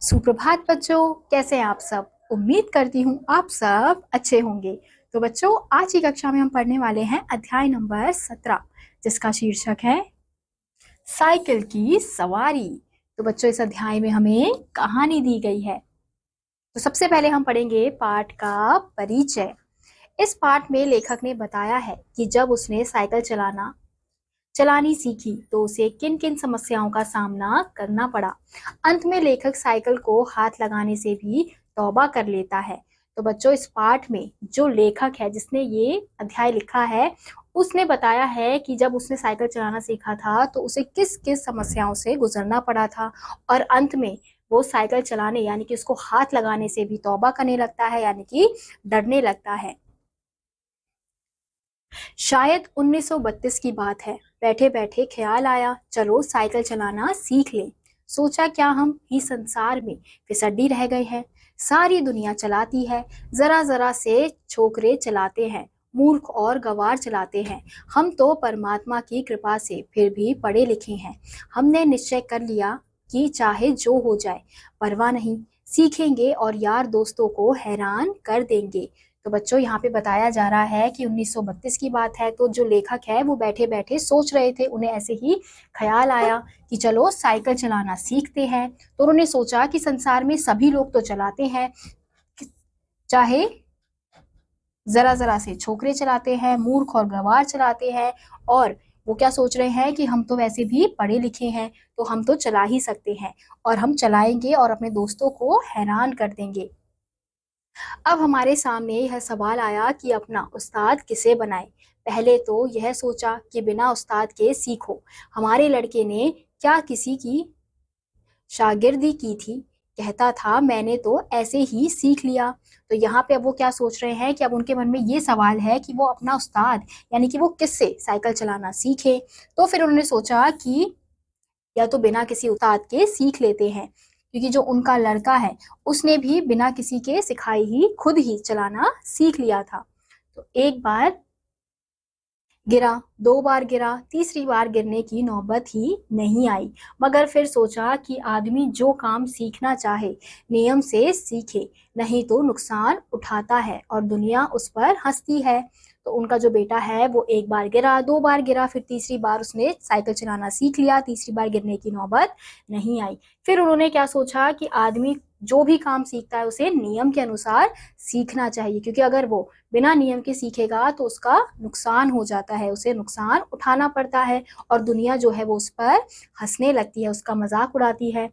सुप्रभात बच्चों, कैसे हैं आप सब। उम्मीद करती हूँ आप सब अच्छे होंगे। तो बच्चों, आज की कक्षा में हम पढ़ने वाले हैं अध्याय नंबर 17, जिसका शीर्षक है साइकिल की सवारी। तो बच्चों, इस अध्याय में हमें कहानी दी गई है। तो सबसे पहले हम पढ़ेंगे पाठ का परिचय। इस पाठ में लेखक ने बताया है कि जब उसने साइकिल चलानी सीखी तो उसे किन किन समस्याओं का सामना करना पड़ा। अंत में लेखक साइकिल को हाथ लगाने से भी तौबा कर लेता है। तो बच्चों, इस पाठ में जो लेखक है जिसने ये अध्याय लिखा है, उसने बताया है कि जब उसने साइकिल चलाना सीखा था तो उसे किस किस समस्याओं से गुजरना पड़ा था, और अंत में वो साइकिल चलाने यानी कि उसको हाथ लगाने से भी तौबा करने लगता है, यानी कि डरने लगता है। शायद 1932 की बात है। बैठे बैठे ख्याल आया, चलो साइकिल चलाना सीख लें। सोचा क्या हम ही संसार में फिसड्डी रह गए हैं। सारी दुनिया चलाती है, जरा जरा से छोकरे चलाते हैं, मूर्ख और गवार चलाते हैं। हम तो परमात्मा की कृपा से फिर भी पढ़े लिखे हैं। हमने निश्चय कर लिया कि चाहे जो हो जाए परवाह नहीं, सीखेंगे और यार दोस्तों को हैरान कर देंगे। तो बच्चों, यहाँ पे बताया जा रहा है कि 1932 की बात है। तो जो लेखक है वो बैठे बैठे सोच रहे थे, उन्हें ऐसे ही ख्याल आया कि चलो साइकिल चलाना सीखते हैं। तो उन्होंने सोचा कि संसार में सभी लोग तो चलाते हैं, चाहे जरा जरा से छोकरे चलाते हैं, मूर्ख और गंवार चलाते हैं, और वो क्या सोच रहे हैं कि हम तो वैसे भी पढ़े लिखे हैं, तो हम तो चला ही सकते हैं, और हम चलाएंगे और अपने दोस्तों को हैरान कर देंगे। अब हमारे सामने यह सवाल आया कि अपना उस्ताद किसे बनाए। पहले तो यह सोचा कि बिना उस्ताद के सीखो। हमारे लड़के ने क्या किसी की शागिर्दी की थी, कहता था मैंने तो ऐसे ही सीख लिया। तो यहाँ पे अब वो क्या सोच रहे हैं कि अब उनके मन में ये सवाल है कि वो अपना उस्ताद यानी कि वो किससे साइकिल चलाना सीखे। तो फिर उन्होंने सोचा कि या तो बिना किसी उस्ताद के सीख लेते हैं, क्योंकि जो उनका लड़का है उसने भी बिना किसी के सिखाई ही खुद ही चलाना सीख लिया था। तो एक बार गिरा, दो बार गिरा, तीसरी बार गिरने की नौबत ही नहीं आई। मगर फिर सोचा कि आदमी जो काम सीखना चाहे नियम से सीखे, नहीं तो नुकसान उठाता है और दुनिया उस पर हंसती है। तो उनका जो बेटा है वो एक बार गिरा, दो बार गिरा, फिर तीसरी बार उसने साइकिल चलाना सीख लिया, तीसरी बार गिरने की नौबत नहीं आई। फिर उन्होंने क्या सोचा कि आदमी जो भी काम सीखता है उसे नियम के अनुसार सीखना चाहिए, क्योंकि अगर वो बिना नियम के सीखेगा तो उसका नुकसान हो जाता है, उसे नुकसान उठाना पड़ता है, और दुनिया जो है वो उस पर हंसने लगती है, उसका मजाक उड़ाती है।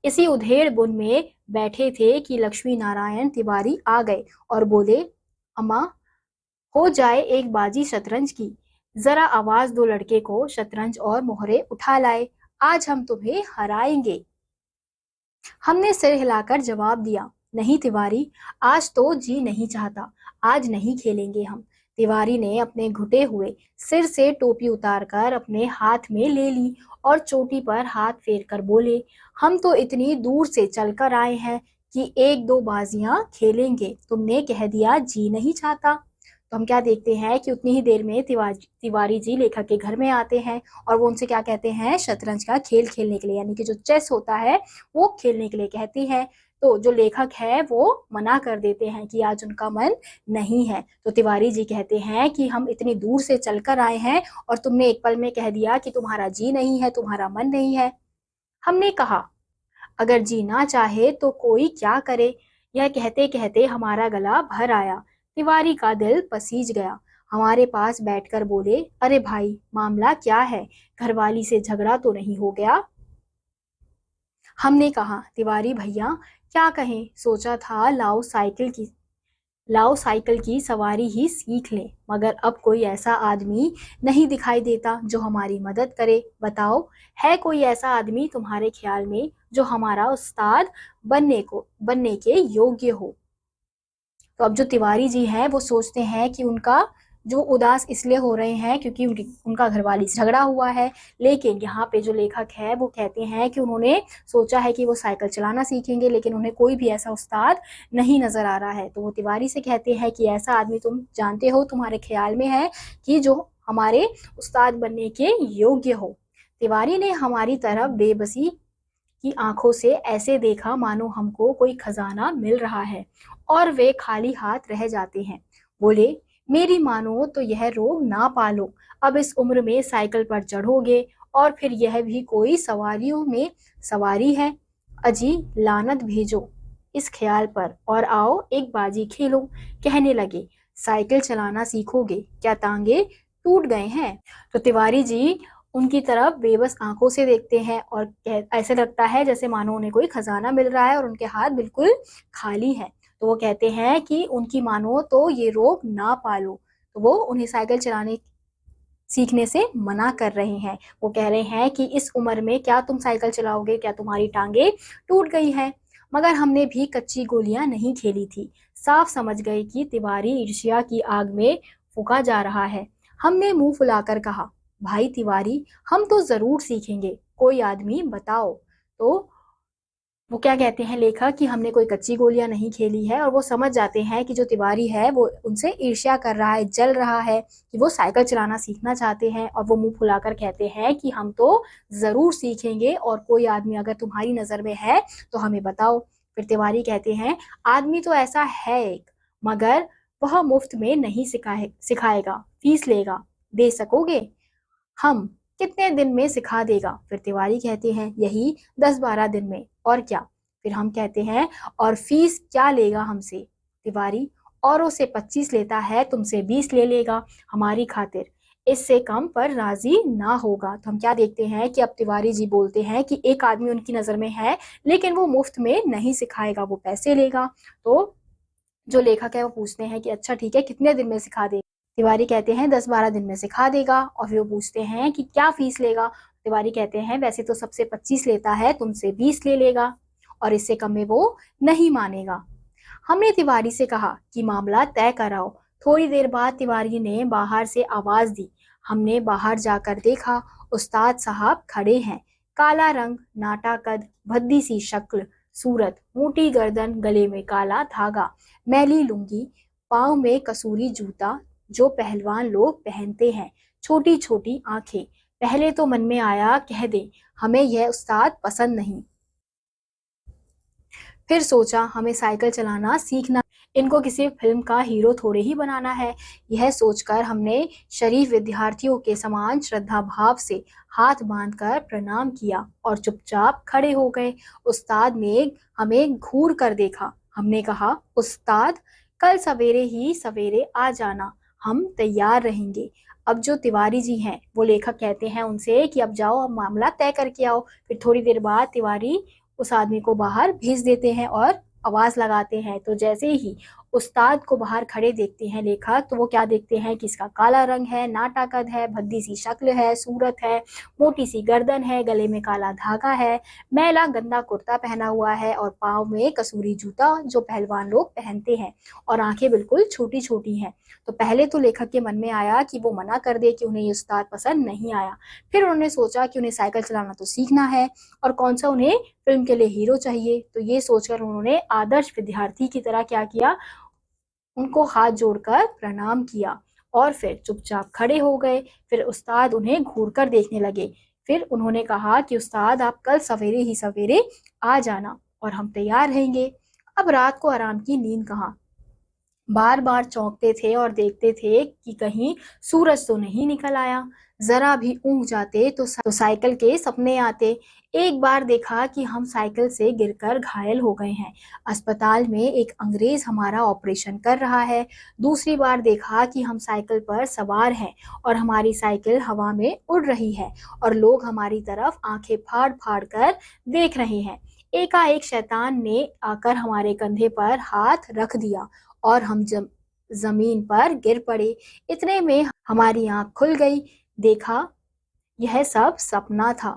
इसी उधेड़ बुन में बैठे थे कि लक्ष्मी नारायण तिवारी आ गए और बोले, अम्मा, हो जाए एक बाजी शतरंज की, जरा आवाज दो लड़के को, शतरंज और मोहरे उठा लाए, आज हम तुम्हें हराएंगे। हमने सिर हिलाकर जवाब दिया, नहीं तिवारी, आज तो जी नहीं चाहता, आज नहीं खेलेंगे हम। तिवारी ने अपने घुटे हुए सिर से टोपी उतारकर अपने हाथ में ले ली और चोटी पर हाथ फेर कर बोले, हम तो इतनी दूर से चलकर आए हैं कि एक दो बाजियां खेलेंगे, तुमने कह दिया जी नहीं चाहता। तो हम क्या देखते हैं कि उतनी ही देर में तिवारी जी लेखक के घर में आते हैं, और वो उनसे क्या कहते हैं, शतरंज का खेल खेलने के लिए, यानी कि जो चेस होता है वो खेलने के लिए कहती हैं। तो जो लेखक है वो मना कर देते हैं कि आज उनका मन नहीं है। तो तिवारी जी कहते हैं कि हम इतनी दूर से चलकर आए हैं और तुमने एक पल में कह दिया कि तुम्हारा जी नहीं है, तुम्हारा मन नहीं है। हमने कहा, अगर जी ना चाहे तो कोई क्या करे। यह कहते कहते हमारा गला भर आया। तिवारी का दिल पसीज गया। हमारे पास बैठकर बोले, अरे भाई, मामला क्या है, घरवाली से झगड़ा तो नहीं हो गया। हमने कहा, तिवारी भैया क्या कहें, सोचा था लाओ साइकिल की सवारी ही सीख लें, मगर अब कोई ऐसा आदमी नहीं दिखाई देता जो हमारी मदद करे। बताओ, है कोई ऐसा आदमी तुम्हारे ख्याल में जो हमारा उस्ताद बनने के योग्य हो। तो अब जो तिवारी जी हैं वो सोचते हैं कि उनका जो उदास इसलिए हो रहे हैं क्योंकि उनका घरवाली से झगड़ा हुआ है। लेकिन यहाँ पे जो लेखक है वो कहते हैं कि उन्होंने सोचा है कि वो साइकिल चलाना सीखेंगे, लेकिन उन्हें कोई भी ऐसा उस्ताद नहीं नजर आ रहा है। तो वो तिवारी से कहते हैं कि ऐसा आदमी तुम जानते हो, तुम्हारे ख्याल में है कि जो हमारे उस्ताद बनने के योग्य हो। तिवारी ने हमारी तरफ बेबसी की आंखों से ऐसे देखा मानो हमको कोई खजाना मिल रहा है और वे खाली हाथ रह जाते हैं। बोले, मेरी मानो तो यह रोग ना पालो, अब इस उम्र में साइकिल पर चढ़ोगे और फिर यह भी कोई सवारियों में सवारी है। अजी लानत भेजो इस ख्याल पर और आओ एक बाजी खेलो। कहने लगे, साइकिल चलाना सीखोगे क्या टांगे टूट गए हैं? तो तिवारी जी उनकी तरफ बेबस आंखों से देखते हैं और ऐसे लगता है जैसे मानो उन्हें कोई खजाना मिल रहा है और उनके हाथ बिल्कुल खाली है। तो वो कहते हैं कि उनकी मानो तो ये रोग ना पालो, तो वो उन्हें साइकिल चलाने सीखने से मना कर रहे हैं। वो कह रहे हैं कि इस उम्र में क्या तुम साइकिल चलाओगे, क्या तुम्हारी टांगे टूट गई है? मगर हमने भी कच्ची गोलियां नहीं खेली थी। साफ समझ गए कि तिवारी ईर्ष्या की आग में फूंका जा रहा है। हमने मुंह फुलाकर कहा, भाई तिवारी, हम तो जरूर सीखेंगे, कोई आदमी बताओ। तो वो क्या कहते हैं लेखक कि हमने कोई कच्ची गोलियां नहीं खेली है, और वो समझ जाते हैं कि जो तिवारी है वो उनसे ईर्ष्या कर रहा है, जल रहा है कि वो साइकिल चलाना सीखना चाहते हैं। और वो मुंह फुलाकर कहते हैं कि हम तो जरूर सीखेंगे और कोई आदमी अगर तुम्हारी नजर में है तो हमें बताओ। फिर तिवारी कहते हैं, आदमी तो ऐसा है एक, मगर वह मुफ्त में नहीं सिखाएगा, फीस लेगा, दे सकोगे? हम कितने दिन में सिखा देगा? फिर तिवारी कहते हैं, यही 10-12 दिन में, और क्या? फिर हम कहते हैं, और फीस क्या लेगा हमसे? तिवारी, औरों से 25 लेता है, तुमसे 20 ले लेगा हमारी खातिर, इससे कम पर राजी ना होगा। तो हम क्या देखते हैं कि अब तिवारी जी बोलते हैं कि एक आदमी उनकी नजर में है लेकिन वो मुफ्त में नहीं सिखाएगा, वो पैसे लेगा। तो जो लेखक है वो पूछते हैं कि अच्छा ठीक है, कितने दिन में सिखा देगा? तिवारी कहते हैं 10-12 दिन में सिखा देगा। और फिर वो पूछते हैं कि क्या फीस लेगा? तिवारी कहते हैं वैसे तो सबसे 25 लेता है, तुमसे 20 ले लेगा और इससे कम में वो नहीं मानेगा। हमने तिवारी से कहा कि मामला तय कराओ। थोड़ी देर बाद तिवारी ने बाहर से आवाज दी। हमने बाहर जाकर देखा, उस्ताद साहब खड़े हैं। काला रंग, नाटा कद, भद्दी सी शक्ल सूरत, मोटी गर्दन, गले में काला धागा, मैली लुंगी, पाँव में कसूरी जूता जो पहलवान लोग पहनते हैं, छोटी छोटी आंखें। पहले तो मन में आया कह दे हमें यह उस्ताद पसंद नहीं, फिर सोचा हमें साइकिल चलाना सीखना, इनको किसी फिल्म का हीरो थोड़े ही बनाना है। यह सोचकर हमने शरीफ विद्यार्थियों के समान श्रद्धा भाव से हाथ बांधकर प्रणाम किया और चुपचाप खड़े हो गए। उस्ताद ने हमें घूर कर देखा। हमने कहा, उस्ताद कल सवेरे ही सवेरे आ जाना, हम तैयार रहेंगे। अब जो तिवारी जी हैं वो लेखक कहते हैं उनसे कि अब जाओ, अब मामला तय करके आओ। फिर थोड़ी देर बाद तिवारी उस आदमी को बाहर भेज देते हैं और आवाज लगाते हैं। तो जैसे ही उस्ताद को बाहर खड़े देखते हैं लेखक, तो वो क्या देखते हैं कि इसका काला रंग है, नाटा कद है, भद्दी सी शक्ल है, सूरत है, मोटी सी गर्दन है, गले में काला धागा है, मैला गंदा कुर्ता पहना हुआ है और पाँव में कसूरी जूता जो पहलवान लोग पहनते हैं, और आंखें बिल्कुल छोटी छोटी हैं। तो पहले तो लेखक के मन में आया कि वो मना कर दे कि उन्हें ये उस्ताद पसंद नहीं आया। फिर उन्होंने सोचा कि उन्हें साइकिल चलाना तो सीखना है और कौन सा उन्हें फिल्म के लिए हीरो चाहिए। तो ये सोचकर उन्होंने आदर्श विद्यार्थी की तरह क्या किया, उनको हाथ जोड़कर प्रणाम किया और फिर चुपचाप खड़े हो गए। फिर उस्ताद उन्हें घूर कर देखने लगे। फिर उन्होंने कहा कि उस्ताद आप कल सवेरे ही सवेरे आ जाना और हम तैयार रहेंगे। अब रात को आराम की नींद कहाँ, बार बार चौंकते थे और देखते थे कि कहीं सूरज तो नहीं निकल आया। जरा भी ऊँघ जाते तो साइकिल के सपने आते। एक बार देखा कि हम साइकिल से गिरकर घायल हो गए हैं, अस्पताल में एक अंग्रेज हमारा ऑपरेशन कर रहा है। दूसरी बार देखा कि हम साइकिल पर सवार हैं और हमारी साइकिल हवा में उड़ रही है और लोग हमारी तरफ आंखें फाड़ फाड़ कर देख रहे हैं। एकाएक शैतान ने आकर हमारे कंधे पर हाथ रख दिया और हम जमीन पर गिर पड़े। इतने में हमारी आंख खुल गई, देखा यह सब सपना था।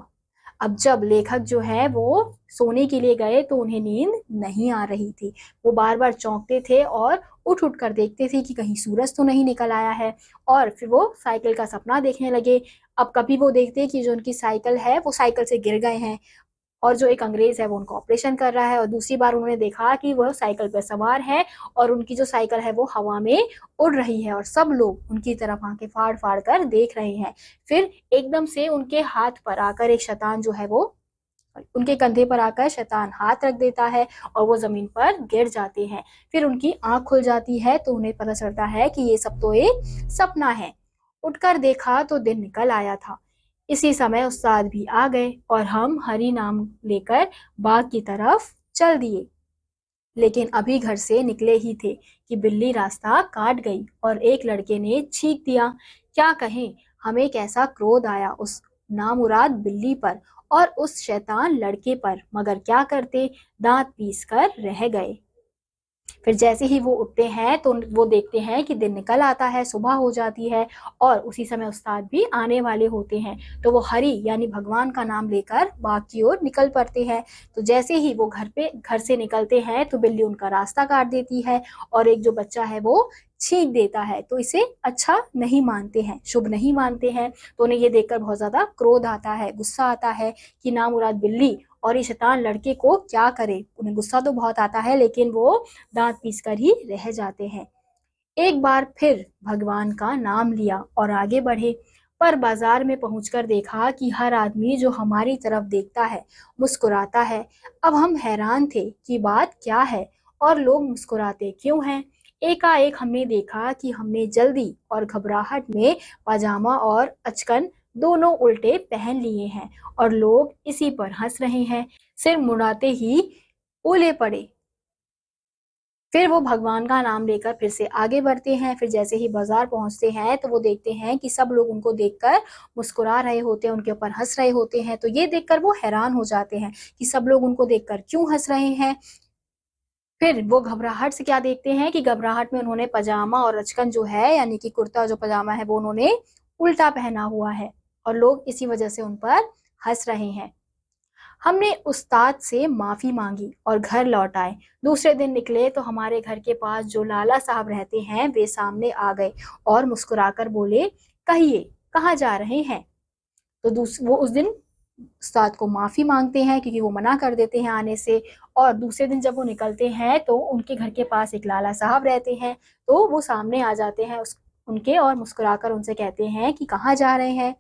अब जब लेखक जो है वो सोने के लिए गए तो उन्हें नींद नहीं आ रही थी। वो बार बार चौंकते थे और उठ उठ कर देखते थे कि कहीं सूरज तो नहीं निकल आया है, और फिर वो साइकिल का सपना देखने लगे। अब कभी वो देखते कि जो उनकी साइकिल है वो साइकिल से गिर गए हैं और जो एक अंग्रेज है वो उनका ऑपरेशन कर रहा है, और दूसरी बार उन्होंने देखा कि वह साइकिल पर सवार है और उनकी जो साइकिल है वो हवा में उड़ रही है और सब लोग उनकी तरफ आंखें फाड़ फाड़ कर देख रहे हैं। फिर एकदम से उनके हाथ पर आकर एक शैतान जो है वो उनके कंधे पर आकर शैतान हाथ रख देता है और वो जमीन पर गिर जाते हैं। फिर उनकी आंख खुल जाती है तो उन्हें पता चलता है कि ये सब तो एक सपना है। उठकर देखा तो दिन निकल आया था। इसी समय उस्ताद भी आ गए और हम हरी नाम लेकर बाग की तरफ चल दिए। लेकिन अभी घर से निकले ही थे कि बिल्ली रास्ता काट गई और एक लड़के ने छींक दिया। क्या कहें, हमें कैसा क्रोध आया उस नामुराद बिल्ली पर और उस शैतान लड़के पर, मगर क्या करते, दांत पीस कर रह गए। फिर जैसे ही वो उठते हैं तो वो देखते हैं कि दिन निकल आता है, सुबह हो जाती है और उसी समय उस्ताद भी आने वाले होते हैं। तो वो हरि यानी भगवान का नाम लेकर बाग की ओर निकल पड़ते हैं। तो जैसे ही वो घर से निकलते हैं तो बिल्ली उनका रास्ता काट देती है और एक जो बच्चा है वो छींक देता है। तो इसे अच्छा नहीं मानते हैं, शुभ नहीं मानते हैं। तो उन्हें ये देखकर बहुत ज्यादा क्रोध आता है, गुस्सा आता है कि नामुराद बिल्ली और ये शैतान लड़के को क्या करे। उन्हें गुस्सा तो बहुत आता है लेकिन वो दांत पीस कर ही रह जाते हैं। एक बार फिर भगवान का नाम लिया और आगे बढ़े, पर बाजार में पहुंचकर देखा कि हर आदमी जो हमारी तरफ देखता है मुस्कुराता है। अब हम हैरान थे कि बात क्या है और लोग मुस्कुराते क्यों हैं। एकाएक हमने देखा कि हमने जल्दी और घबराहट में पजामा और अचकन दोनों उल्टे पहन लिए हैं और लोग इसी पर हंस रहे हैं। सिर मुड़ाते ही ओले पड़े। फिर वो भगवान का नाम लेकर फिर से आगे बढ़ते हैं। फिर जैसे ही बाजार पहुंचते हैं तो वो देखते हैं कि सब लोग उनको देखकर मुस्कुरा रहे होते हैं, उनके ऊपर हंस रहे होते हैं। तो ये देखकर वो हैरान हो जाते हैं कि सब लोग उनको देखकर क्यों हंस रहे हैं। फिर वो घबराहट से क्या देखते हैं कि घबराहट में उन्होंने पजामा और अचकन जो है यानी कि कुर्ता जो पजामा है वो उन्होंने उल्टा पहना हुआ है और लोग इसी वजह से उन पर हंस रहे हैं। हमने उस्ताद से माफी मांगी और घर लौट आए। दूसरे दिन निकले तो हमारे घर के पास जो लाला साहब रहते हैं वे सामने आ गए और मुस्कुराकर बोले, कहिए कहाँ जा रहे हैं। तो वो उस दिन उस्ताद को माफी मांगते हैं क्योंकि वो मना कर देते हैं आने से। और दूसरे दिन जब वो निकलते हैं तो उनके घर के पास एक लाला साहब रहते हैं। तो वो सामने आ जाते हैं उनके और मुस्कुराकर उनसे कहते हैं कि कहाँ जा रहे हैं।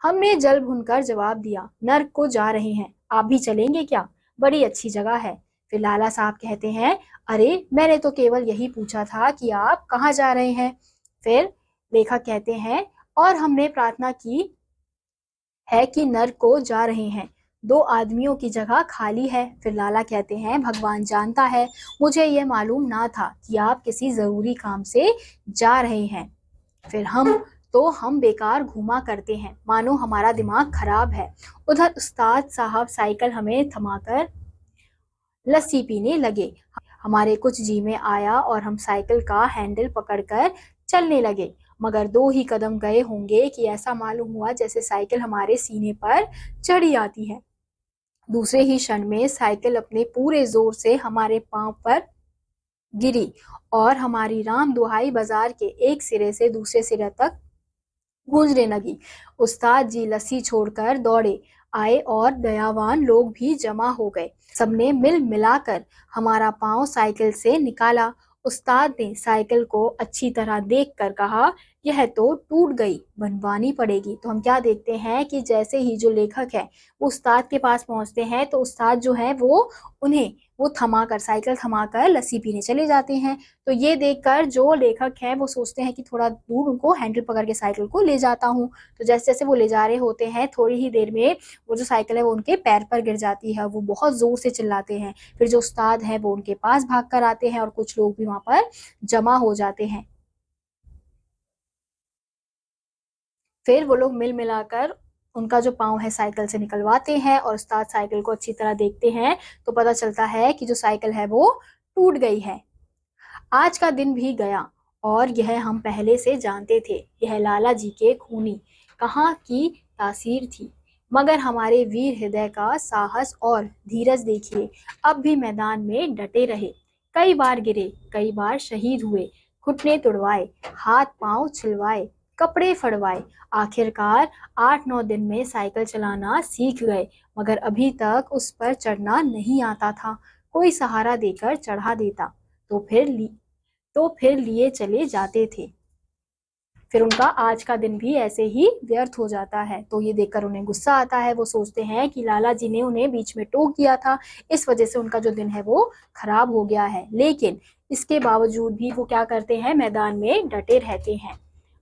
हमने जल भुनकर जवाब दिया, नर्क को जा रहे हैं, आप भी चलेंगे क्या, बड़ी अच्छी जगह है। फिर लाला साहब कहते हैं, अरे मैंने तो केवल यही पूछा था कि आप कहाँ जा रहे हैं। फिर लेखक कहते हैं, और हमने प्रार्थना की है कि नर्क को जा रहे हैं, 2 आदमियों की जगह खाली है। फिर लाला कहते हैं, भगवान जानता है, मुझे यह मालूम ना था कि आप किसी जरूरी काम से जा रहे हैं। फिर हम बेकार घूमा करते हैं, मानो हमारा दिमाग खराब है। उधर उस्ताद साहब साइकिल हमें थमाकर लस्सी पीने लगे। हमारे कुछ जी में आया और हम साइकिल का हैंडल पकड़कर चलने लगे। मगर 2 ही कदम गए होंगे कि ऐसा मालूम हुआ जैसे साइकिल हमारे सीने पर चढ़ी आती है। दूसरे ही क्षण में साइकिल अपने पूरे जोर से हमारे पांव पर गिरी और हमारी राम दुहाई बाजार के एक सिरे से दूसरे सिरे तक गूंजने लगी। उस्ताद जी लस्सी छोड़कर दौड़े आए और दयावान लोग भी जमा हो गए। सबने मिल मिलाकर हमारा पांव साइकिल से निकाला। उस्ताद ने साइकिल को अच्छी तरह देखकर कहा, यह तो टूट गई, बनवानी पड़ेगी। तो हम क्या देखते हैं कि जैसे ही जो लेखक है वो उस्ताद के पास पहुंचते हैं तो उस्ताद जो है वो थमाकर साइकिल थमाकर लस्सी पीने चले जाते हैं। तो ये देखकर जो लेखक है वो सोचते हैं कि थोड़ा दूर उनको हैंडल पकड़ के साइकिल को ले जाता हूँ। तो जैसे जैसे वो ले जा रहे होते हैं थोड़ी ही देर में वो जो साइकिल है वो उनके पैर पर गिर जाती है। वो बहुत जोर से चिल्लाते हैं। फिर जो उस्ताद है वो उनके पास भाग कर आते हैं और कुछ लोग भी वहां पर जमा हो जाते हैं। फिर वो लोग मिल मिलाकर उनका जो पाँव है साइकिल से निकलवाते हैं और उस्ताद साइकिल को अच्छी तरह देखते हैं तो पता चलता है कि जो साइकिल है वो टूट गई है। आज का दिन भी गया और यह हम पहले से जानते थे, यह लाला जी के खूनी कहाँ की तासीर थी। मगर हमारे वीर हृदय का साहस और धीरज देखिए, अब भी मैदान में डटे रहे। कई बार गिरे, कई बार शहीद हुए, घुटने तुड़वाए, हाथ पांव छिलवाए, कपड़े फड़वाए, आखिरकार 8-9 दिन में साइकिल चलाना सीख गए। मगर अभी तक उस पर चढ़ना नहीं आता था। कोई सहारा देकर चढ़ा देता तो फिर लिए चले जाते थे। फिर उनका आज का दिन भी ऐसे ही व्यर्थ हो जाता है। तो ये देखकर उन्हें गुस्सा आता है। वो सोचते हैं कि लाला जी ने उन्हें बीच में टोक दिया था, इस वजह से उनका जो दिन है वो खराब हो गया है। लेकिन इसके बावजूद भी वो क्या करते हैं, मैदान में डटे रहते हैं।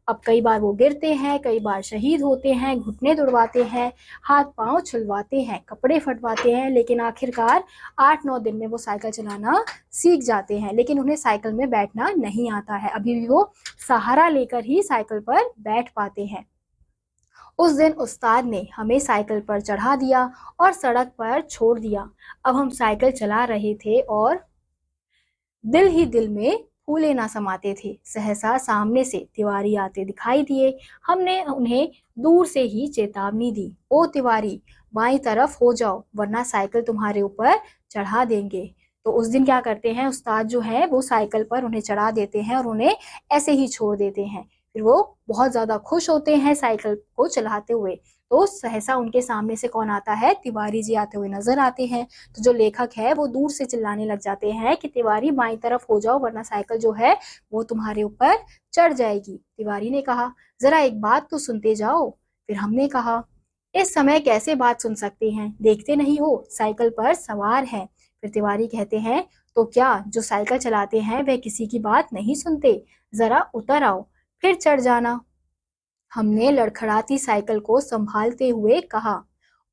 अब कई बार वो गिरते हैं, कई बार शहीद होते हैं, घुटने तुड़वाते हैं, हाथ पांव छुलवाते हैं, कपड़े फटवाते हैं, लेकिन आखिरकार 8-9 दिन में वो साइकिल चलाना सीख जाते हैं। लेकिन उन्हें साइकिल में बैठना नहीं आता है, अभी भी वो सहारा लेकर ही साइकिल पर बैठ पाते हैं। उस दिन उस्ताद ने हमें साइकिल पर चढ़ा दिया और सड़क पर छोड़ दिया। अब हम साइकिल चला रहे थे और दिल ही दिल में फूले ना समाते थे। सहसा सामने से तिवारी आते दिखाई दिए। हमने उन्हें दूर से ही चेतावनी दी, ओ तिवारी, बाईं तरफ हो जाओ वरना साइकिल तुम्हारे ऊपर चढ़ा देंगे। तो उस दिन क्या करते हैं, उस्ताद जो है वो साइकिल पर उन्हें चढ़ा देते हैं और उन्हें ऐसे ही छोड़ देते हैं। फिर वो बहुत ज्यादा खुश होते हैं साइकिल को चलाते हुए। तो सहसा उनके सामने से कौन आता है, तिवारी जी आते हुए नजर आते हैं। तो जो लेखक है वो दूर से चिल्लाने लग जाते हैं कि तिवारी बाईं तरफ हो जाओ वरना साइकिल जो है वो तुम्हारे ऊपर चढ़ जाएगी। तिवारी ने कहा, जरा एक बात तो सुनते जाओ। फिर हमने कहा, इस समय कैसे बात सुन सकते हैं, देखते नहीं हो साइकिल पर सवार है। फिर तिवारी कहते हैं, तो क्या जो साइकिल चलाते हैं वह किसी की बात नहीं सुनते, जरा उतर आओ फिर चढ़ जाना। हमने लड़खड़ाती साइकिल को संभालते हुए कहा,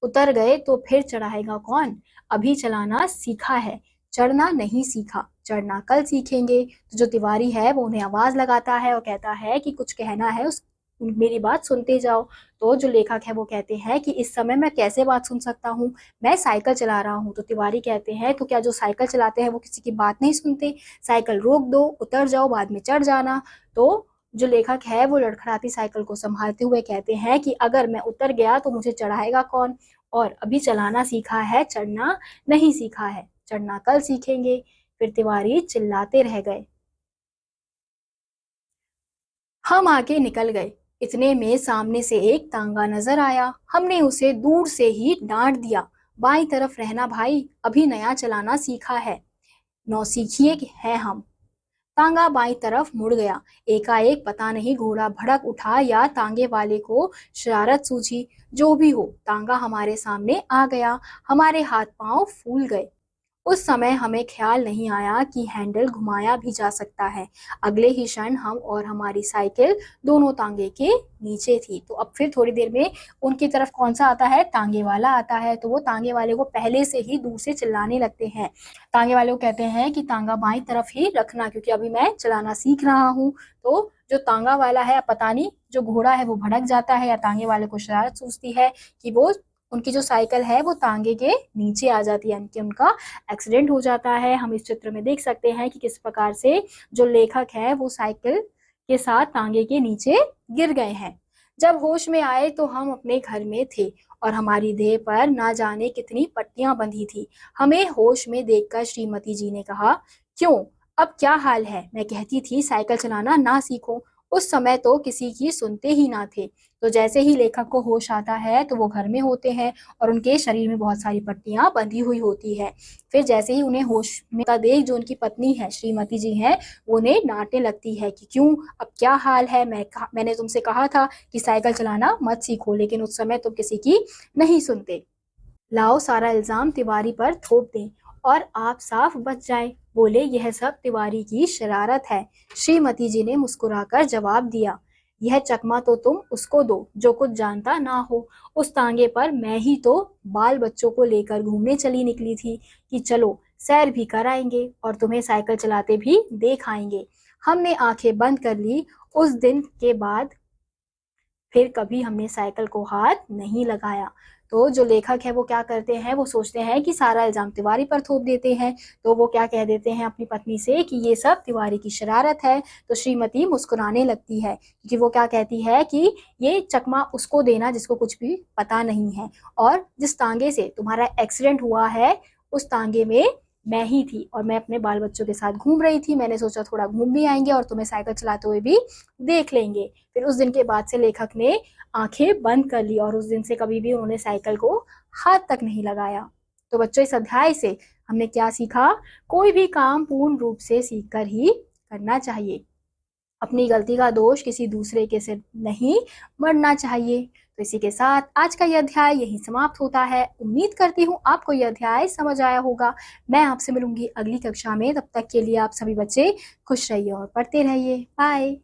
उतर गए तो फिर चढ़ाएगा कौन, अभी चलाना सीखा है, चढ़ना नहीं सीखा, चढ़ना कल सीखेंगे। तो जो तिवारी है वो उन्हें आवाज लगाता है और कहता है कि कुछ कहना है उस मेरी बात सुनते जाओ। तो जो लेखक है वो कहते हैं कि इस समय मैं कैसे बात सुन सकता हूँ, मैं साइकिल चला रहा हूँ। तो तिवारी कहते हैं, तो क्या जो साइकिल चलाते हैं वो किसी की बात नहीं सुनते, साइकिल रोक दो, उतर जाओ, बाद में चढ़ जाना। तो जो लेखक है वो लड़खड़ाती साइकिल को संभालते हुए कहते हैं कि अगर मैं उतर गया तो मुझे चढ़ाएगा कौन, और अभी चलाना सीखा है, चढ़ना नहीं सीखा है, चढ़ना कल सीखेंगे। फिर तिवारी चिल्लाते रह गए। हम आगे निकल गए। इतने में सामने से एक तांगा नजर आया। हमने उसे दूर से ही डांट दिया, बाईं तरफ रहना भाई, अभी नया चलाना सीखा है, नौसिखिए हैं हम। तांगा बाईं तरफ मुड़ गया। एकाएक पता नहीं घोड़ा भड़क उठा या तांगे वाले को शरारत सूझी, जो भी हो तांगा हमारे सामने आ गया। हमारे हाथ पांव फूल गए। उस समय हमें ख्याल नहीं आया कि हैंडल घुमाया भी जा सकता है। अगले ही क्षण हम और हमारी साइकिल दोनों तांगे के नीचे थी। तो अब फिर थोड़ी देर में उनकी तरफ कौन सा आता है, तांगे वाला आता है। तो वो तांगे वाले को पहले से ही दूर से चिल्लाने लगते हैं। तांगे वाले को कहते हैं कि तांगा बाईं तरफ ही रखना, क्योंकि अभी मैं चलाना सीख रहा हूँ। तो जो तांगा वाला है, पता नहीं जो घोड़ा है वो भड़क जाता है या तांगे वाले को शरारत सूझती है कि वो उनकी जो साइकिल है वो तांगे के नीचे आ जाती है, यानी कि उनका एक्सीडेंट हो जाता है। हम इस चित्र में देख सकते हैं कि किस प्रकार से जो लेखक है वो साइकिल के साथ तांगे के नीचे गिर गए हैं। जब होश में आए तो हम अपने घर में थे और हमारी देह पर ना जाने कितनी पट्टियां बंधी थी। हमें होश में देखकर श्रीमती जी ने कहा, क्यों, अब क्या हाल है, मैं कहती थी साइकिल चलाना ना सीखो। उस समय तो किसी की सुनते ही ना थे। तो जैसे ही लेखक को होश आता है तो वो घर में होते हैं और उनके शरीर में बहुत सारी पट्टियां बंधी हुई होती है। फिर जैसे ही उन्हें होश में आता देख जो उनकी पत्नी है, श्रीमती जी हैं, वो उन्हें डांटने लगती है कि क्यों, अब क्या हाल है, मैंने तुमसे कहा था कि साइकिल चलाना मत सीखो, लेकिन उस समय तुम किसी की नहीं सुनते। लाओ सारा इल्जाम तिवारी पर थोप दें और आप साफ बच जाएं। बोले, यह सब तिवारी की शरारत है। श्रीमती जी ने मुस्कुराकर जवाब दिया, यह चकमा तो तुम उसको दो जो कुछ जानता ना हो। उस तांगे पर मैं ही तो बाल बच्चों को लेकर घूमने चली निकली थी कि चलो सैर भी कराएंगे और तुम्हें साइकिल चलाते भी देख आएंगे। हमने आंखें बंद कर ली। उस दिन के बाद फिर कभी हमने साइकिल को हाथ नहीं लगाया। तो जो लेखक है वो क्या करते हैं, वो सोचते हैं कि सारा इल्जाम तिवारी पर थोप देते हैं। तो वो क्या कह देते हैं अपनी पत्नी से कि ये सब तिवारी की शरारत है। तो श्रीमती मुस्कुराने लगती है, क्योंकि वो क्या कहती है कि ये चकमा उसको देना जिसको कुछ भी पता नहीं है, और जिस तांगे से तुम्हारा एक्सीडेंट हुआ है उस तांगे में मैं ही थी और मैं अपने बाल बच्चों के साथ घूम रही थी। मैंने सोचा थोड़ा घूम भी आएंगे और तुम्हें साइकिल चलाते हुए भी देख लेंगे। फिर उस दिन के बाद से लेखक ने आंखें बंद कर ली और उस दिन से कभी भी उन्होंने साइकिल को हाथ तक नहीं लगाया। तो बच्चों, इस अध्याय से हमने क्या सीखा, कोई भी काम पूर्ण रूप से सीखकर ही करना चाहिए। अपनी गलती का दोष किसी दूसरे के सिर नहीं मढ़ना चाहिए। तो इसी के साथ आज का यह अध्याय यहीं समाप्त होता है। उम्मीद करती हूँ आपको यह अध्याय समझ आया होगा। मैं आपसे मिलूंगी अगली कक्षा में, तब तक के लिए आप सभी बच्चे खुश रहिए और पढ़ते रहिए। बाय।